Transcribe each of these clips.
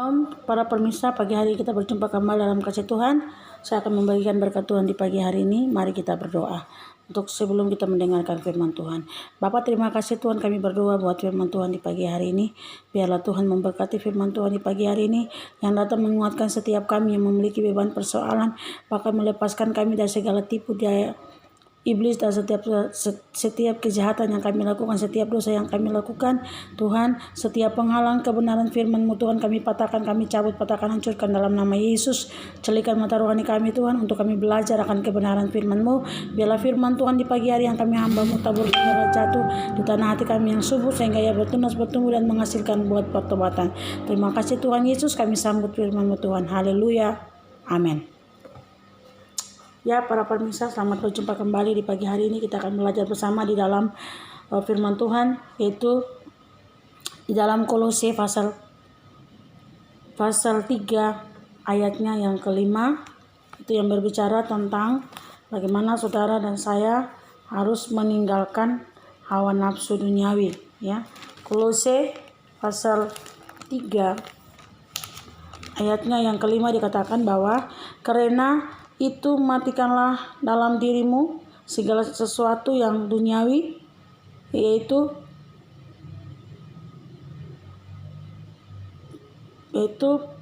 Shalom para pemirsa, pagi hari kita berjumpa kembali dalam kasih Tuhan. Saya akan membagikan berkat Tuhan di pagi hari ini. Mari kita berdoa untuk sebelum kita mendengarkan firman Tuhan. Bapa, terima kasih Tuhan, kami berdoa buat firman Tuhan di pagi hari ini. Biarlah Tuhan memberkati firman Tuhan di pagi hari ini, yang datang menguatkan setiap kami yang memiliki beban persoalan, bahkan melepaskan kami dari segala tipu daya iblis dan setiap kejahatan yang kami lakukan, setiap dosa yang kami lakukan. Tuhan, setiap penghalang kebenaran firman-Mu Tuhan, kami patahkan, kami cabut, patahkan, hancurkan dalam nama Yesus. Celikan mata rohani kami Tuhan, untuk kami belajar akan kebenaran firman-Mu. Biarlah firman Tuhan di pagi hari yang kami hamba-Mu tabur jatuh di tanah hati kami yang subur, sehingga ia bertunas, bertumbuh dan menghasilkan buat pertobatan. Terima kasih Tuhan Yesus, kami sambut firman-Mu Tuhan. Haleluya. Amin. Ya, para pemirsa, selamat berjumpa kembali di pagi hari ini. Kita akan belajar bersama di dalam firman Tuhan, yaitu di dalam Kolose pasal 3 ayatnya yang kelima, itu yang berbicara tentang bagaimana saudara dan saya harus meninggalkan hawa nafsu duniawi. Ya, Kolose pasal 3 ayatnya yang kelima dikatakan bahwa karena itu matikanlah dalam dirimu segala sesuatu yang duniawi, yaitu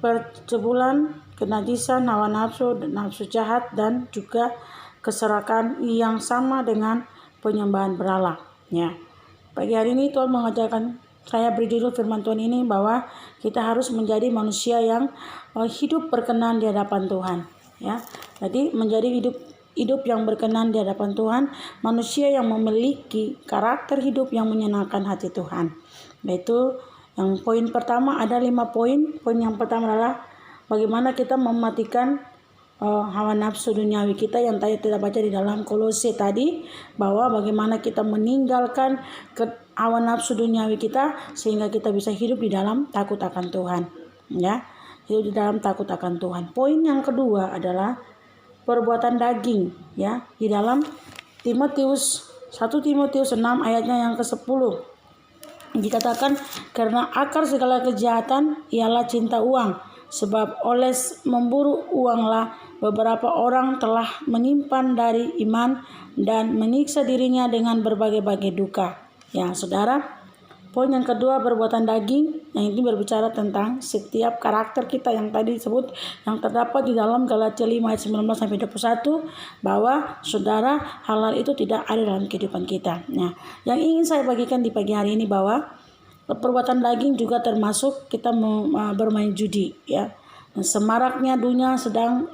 percebulan, kenajisan, hawa nafsu, nafsu jahat, dan juga keserakahan yang sama dengan penyembahan berhala. Ya, pagi hari ini Tuhan mengajarkan saya beri judul firman Tuhan ini bahwa kita harus menjadi manusia yang hidup berkenan di hadapan Tuhan. Ya, jadi menjadi hidup yang berkenan di hadapan Tuhan, manusia yang memiliki karakter hidup yang menyenangkan hati Tuhan. Yaitu yang poin pertama, ada 5 poin. Poin yang pertama adalah bagaimana kita mematikan hawa nafsu duniawi kita, yang tadi kita baca di dalam Kolose tadi, bahwa bagaimana kita meninggalkan hawa nafsu duniawi kita sehingga kita bisa hidup di dalam takut akan Tuhan. Ya, hidup di dalam takut akan Tuhan. Poin yang kedua adalah perbuatan daging, ya, di dalam 1 Timotius 6 ayatnya yang ke-10 dikatakan, karena akar segala kejahatan ialah cinta uang, sebab oleh memburu uanglah beberapa orang telah menyimpan dari iman dan menyiksa dirinya dengan berbagai-bagai duka. Ya, saudara, poin yang kedua, perbuatan daging, yang ini berbicara tentang setiap karakter kita yang tadi disebut, yang terdapat di dalam Galatia 5 ayat 19-21, bahwa saudara, hal-hal itu tidak ada dalam kehidupan kita. Nah, yang ingin saya bagikan di pagi hari ini bahwa perbuatan daging juga termasuk kita bermain judi, ya. Semaraknya dunia sedang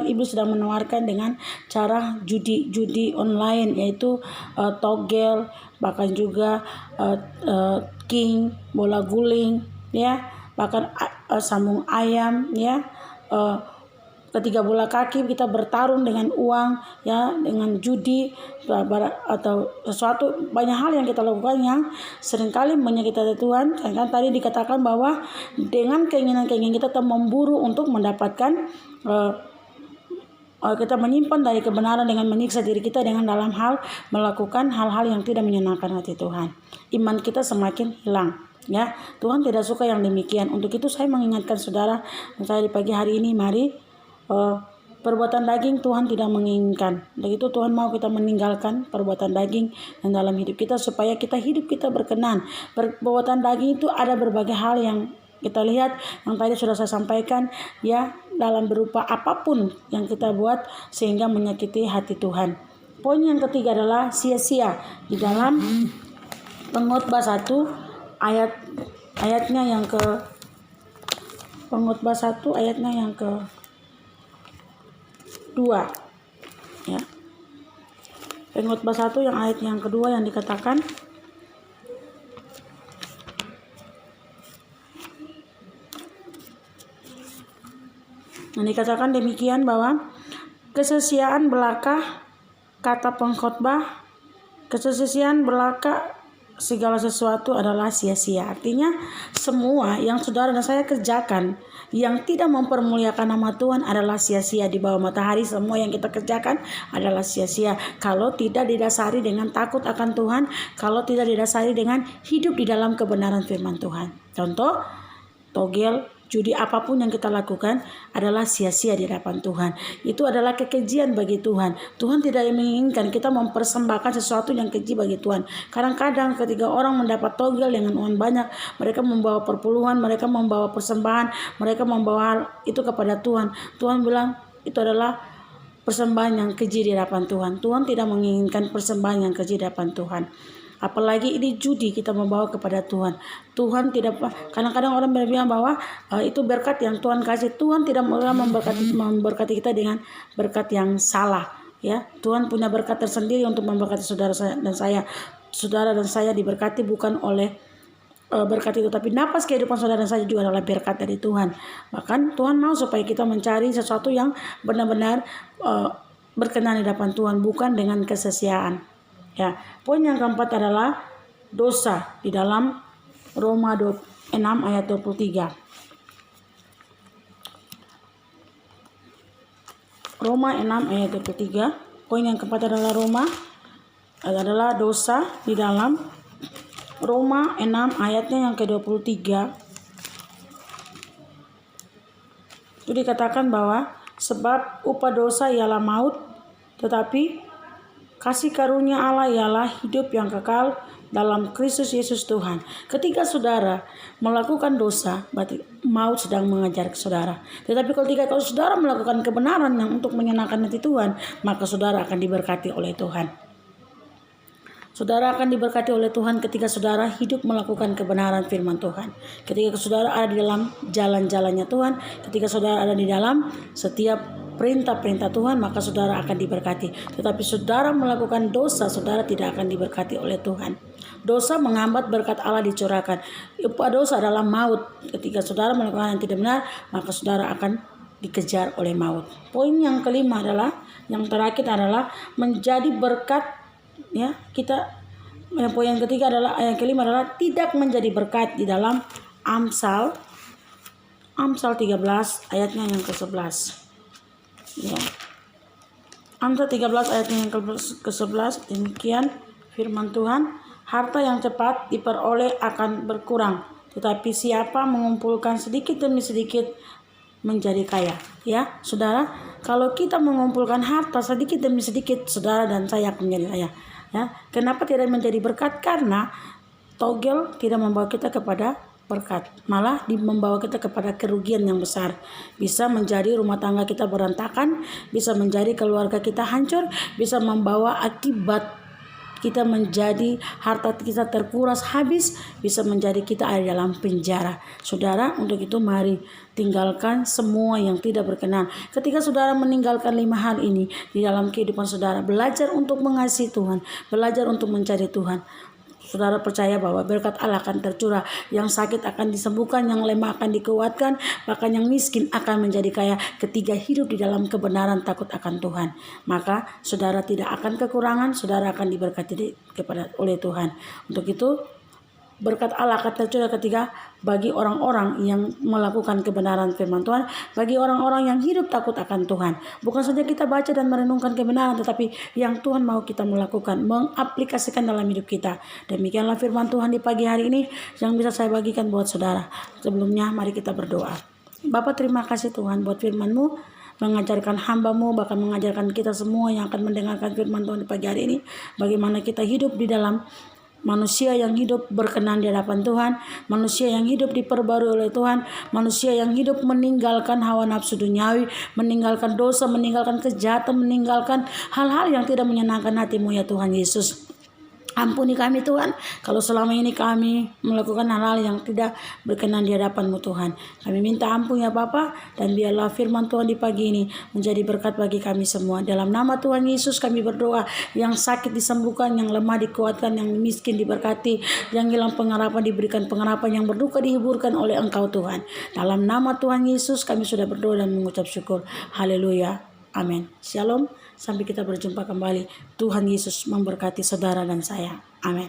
iblis sedang menawarkan dengan cara judi online, yaitu togel, bahkan juga king, bola guling, ya, bahkan sambung ayam, ya, ketiga bola kaki, kita bertarung dengan uang, ya, dengan judi atau sesuatu, banyak hal yang kita lakukan yang seringkali menyakiti hati Tuhan. Kan tadi dikatakan bahwa dengan keinginan-keinginan kita memburu untuk mendapatkan kita menyimpan dari kebenaran dengan menyiksa diri kita dengan dalam hal melakukan hal-hal yang tidak menyenangkan hati Tuhan. Iman kita semakin hilang. Ya, Tuhan tidak suka yang demikian. Untuk itu saya mengingatkan saudara dan saya di pagi hari ini, mari perbuatan daging Tuhan tidak menginginkan. Begitu Tuhan mau kita meninggalkan perbuatan daging dan dalam hidup kita, supaya hidup kita berkenan. Perbuatan daging itu ada berbagai hal yang kita lihat, yang tadi sudah saya sampaikan, ya, dalam berupa apapun yang kita buat sehingga menyakiti hati Tuhan. Poin yang ketiga adalah sia-sia. Di dalam Pengkhotbah 1 ayatnya yang ke Pengkhotbah 1 ayatnya yang ke 2, ya. Pengkhotbah 1 yang ayat yang kedua yang dikatakan, demikian bahwa kesia-siaan belaka, kata pengkhotbah, kesia-siaan belaka segala sesuatu adalah sia-sia. Artinya semua yang saudara dan saya kerjakan yang tidak mempermuliakan nama Tuhan adalah sia-sia di bawah matahari. Semua yang kita kerjakan adalah sia-sia kalau tidak didasari dengan takut akan Tuhan, kalau tidak didasari dengan hidup di dalam kebenaran firman Tuhan. Contoh, togel, judi apapun yang kita lakukan adalah sia-sia di hadapan Tuhan. Itu adalah kekejian bagi Tuhan. Tuhan tidak menginginkan kita mempersembahkan sesuatu yang keji bagi Tuhan. Kadang-kadang ketika orang mendapat togel dengan uang banyak, mereka membawa perpuluhan, mereka membawa persembahan, mereka membawa hal itu kepada Tuhan. Tuhan bilang itu adalah persembahan yang keji di hadapan Tuhan. Tuhan tidak menginginkan persembahan yang keji di hadapan Tuhan. Apalagi ini judi kita membawa kepada Tuhan. Tuhan tidak, kadang-kadang orang berbilang bahwa itu berkat yang Tuhan kasih. Tuhan tidak pernah memberkati kita dengan berkat yang salah. Ya, Tuhan punya berkat tersendiri untuk memberkati saudara dan saya. Saudara dan saya diberkati bukan oleh berkat itu, tapi napas kehidupan saudara dan saya juga adalah berkat dari Tuhan. Bahkan Tuhan mau supaya kita mencari sesuatu yang benar-benar berkenan di hadapan Tuhan, bukan dengan kesia-siaan. Ya, poin yang keempat adalah dosa di dalam Roma 6 ayat 23. Roma 6 ayat 23. Poin yang keempat adalah dosa di dalam Roma 6 ayatnya yang ke-23. Itu dikatakan bahwa sebab upah dosa ialah maut, tetapi kasih karunia Allah ialah hidup yang kekal dalam Kristus Yesus Tuhan. Ketika saudara melakukan dosa, berarti maut sedang mengejar saudara. Tetapi kalau saudara melakukan kebenaran yang untuk menyenangkan hati Tuhan, maka saudara akan diberkati oleh Tuhan. Saudara akan diberkati oleh Tuhan ketika saudara hidup melakukan kebenaran firman Tuhan. Ketika saudara ada di dalam jalan-jalannya Tuhan, ketika saudara ada di dalam setiap perintah-perintah Tuhan, maka saudara akan diberkati. Tetapi saudara melakukan dosa, saudara tidak akan diberkati oleh Tuhan. Dosa menghambat berkat Allah dicurahkan. Upah dosa adalah maut. Ketika saudara melakukan yang tidak benar, maka saudara akan dikejar oleh maut. Poin yang kelima adalah, yang terakhir adalah menjadi berkat. Ya, poin yang ketiga adalah, yang kelima adalah tidak menjadi berkat di dalam Amsal 13 ayatnya yang ke-11. Ya. Amsal 13 ayatnya yang ke-11, demikian firman Tuhan, harta yang cepat diperoleh akan berkurang, tetapi siapa mengumpulkan sedikit demi sedikit menjadi kaya. Ya, saudara, kalau kita mengumpulkan harta sedikit demi sedikit, saudara dan saya akan menjadi kaya. Ya, kenapa tidak menjadi berkat? Karena togel tidak membawa kita kepada berkat, malah membawa kita kepada kerugian yang besar. Bisa menjadi rumah tangga kita berantakan, bisa menjadi keluarga kita hancur, bisa membawa akibat kita menjadi harta kita terkuras habis, bisa menjadi kita ada dalam penjara. Saudara, untuk itu mari tinggalkan semua yang tidak berkenan. Ketika saudara meninggalkan 5 hal ini di dalam kehidupan saudara, belajar untuk mengasihi Tuhan, belajar untuk mencari Tuhan, saudara percaya bahwa berkat Allah akan tercurah. Yang sakit akan disembuhkan, yang lemah akan dikuatkan, bahkan yang miskin akan menjadi kaya ketika hidup di dalam kebenaran takut akan Tuhan. Maka saudara tidak akan kekurangan, saudara akan diberkati oleh Tuhan. Untuk itu berkat Allah akan tercurah ketika bagi orang-orang yang melakukan kebenaran firman Tuhan, bagi orang-orang yang hidup takut akan Tuhan. Bukan saja kita baca dan merenungkan kebenaran, tetapi yang Tuhan mau kita melakukan, mengaplikasikan dalam hidup kita. Demikianlah firman Tuhan di pagi hari ini yang bisa saya bagikan buat saudara. Sebelumnya mari kita berdoa. Bapa, terima kasih Tuhan buat firman-Mu, mengajarkan hamba-Mu, bahkan mengajarkan kita semua yang akan mendengarkan firman Tuhan di pagi hari ini, bagaimana kita hidup di dalam manusia yang hidup berkenan di hadapan Tuhan, manusia yang hidup diperbarui oleh Tuhan, manusia yang hidup meninggalkan hawa nafsu duniawi, meninggalkan dosa, meninggalkan kejahatan, meninggalkan hal-hal yang tidak menyenangkan hati-Mu ya Tuhan Yesus. Ampuni kami Tuhan, kalau selama ini kami melakukan hal-hal yang tidak berkenan di hadapan-Mu Tuhan. Kami minta ampun ya Bapa, dan biarlah firman Tuhan di pagi ini menjadi berkat bagi kami semua. Dalam nama Tuhan Yesus kami berdoa, yang sakit disembuhkan, yang lemah dikuatkan, yang miskin diberkati, yang hilang pengharapan diberikan pengharapan, yang berduka dihiburkan oleh Engkau Tuhan. Dalam nama Tuhan Yesus kami sudah berdoa dan mengucap syukur. Haleluya. Amin. Shalom. Sampai kita berjumpa kembali. Tuhan Yesus memberkati saudara dan saya. Amin.